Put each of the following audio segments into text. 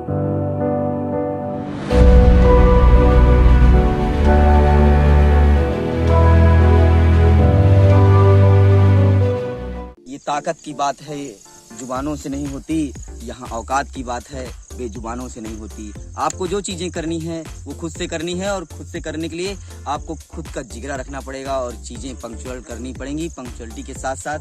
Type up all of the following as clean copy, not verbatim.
ये ताकत की बात है, जुबानों से नहीं होती। यहाँ औकात की बात है, बेजुबानों से नहीं होती। आपको जो चीजें करनी है वो खुद से करनी है, और खुद से करने के लिए आपको खुद का जिगरा रखना पड़ेगा और चीजें पंक्चुअल करनी पड़ेंगी। पंक्चुअलिटी के साथ साथ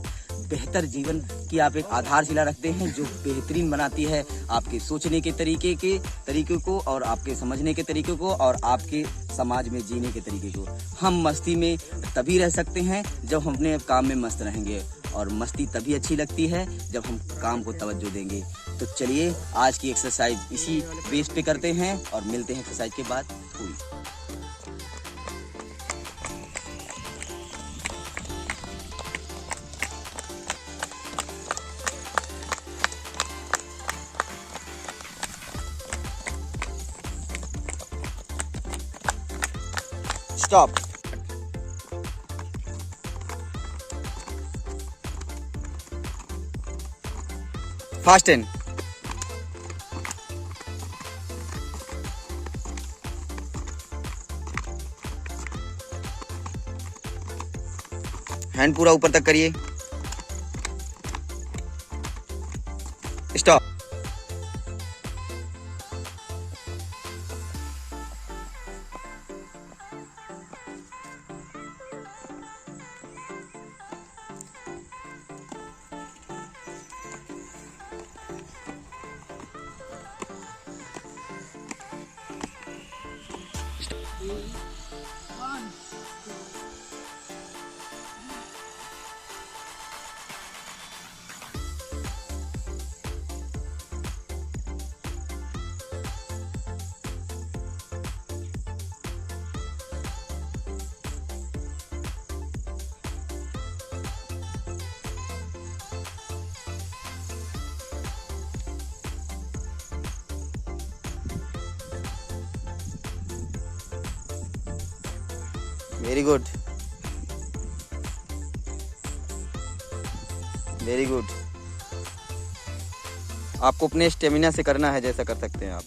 बेहतर जीवन की आप एक आधारशिला रखते हैं, जो बेहतरीन बनाती है आपके सोचने के तरीके को और आपके समझने के तरीके को और आपके समाज में जीने के तरीके को। हम मस्ती में तभी रह सकते हैं जब हम अपने काम में मस्त रहेंगे, और मस्ती तभी अच्छी लगती है जब हम काम को तवज्जो देंगे। तो चलिए आज की एक्सरसाइज इसी बेस पे करते हैं और मिलते हैं एक्सरसाइज के बाद। पूरी स्टॉप। फास्ट 10। हैंड पूरा ऊपर तक करिए। Stop. Very good, very good. आपको अपने स्टेमिना से करना है, जैसा कर सकते हैं आप।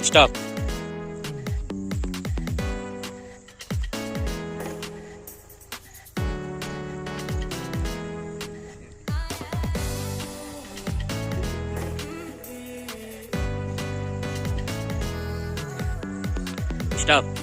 Stop. Stop.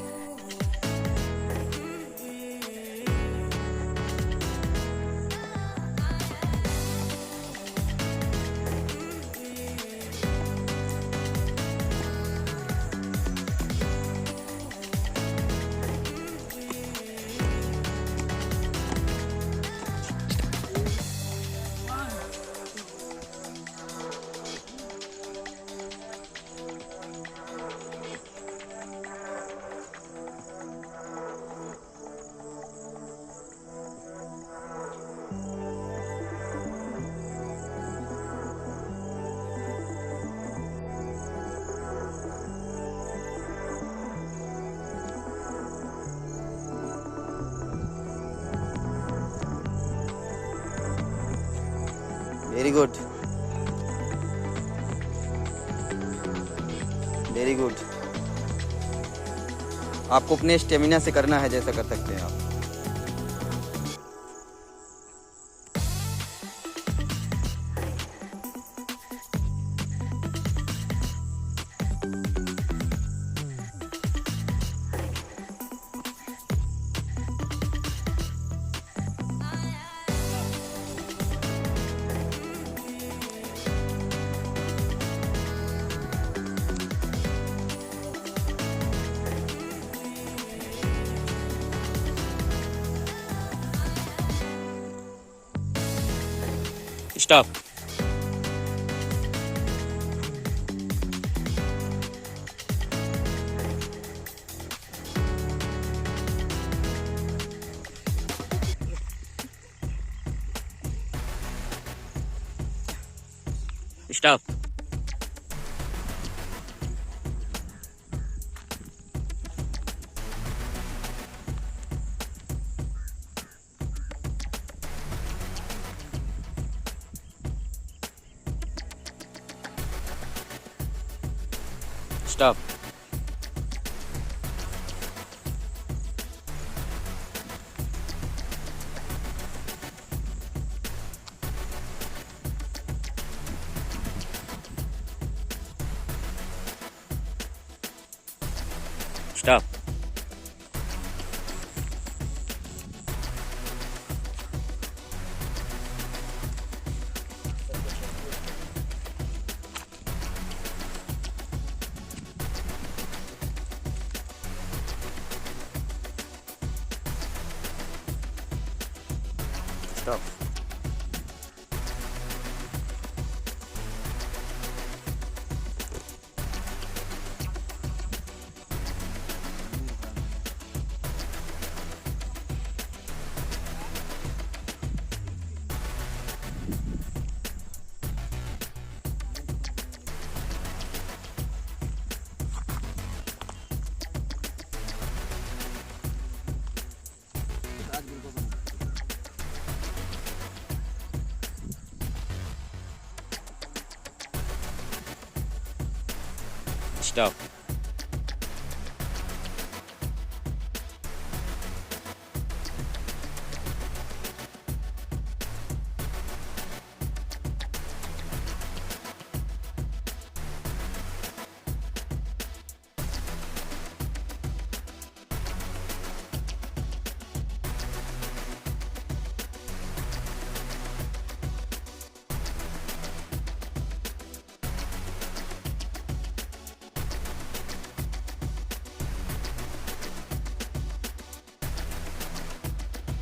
Very good, very good. आपको अपने स्टेमिना से करना है, जैसा कर सकते हैं आप। Stop. Stop. Stop. Stop. Stop. Stop.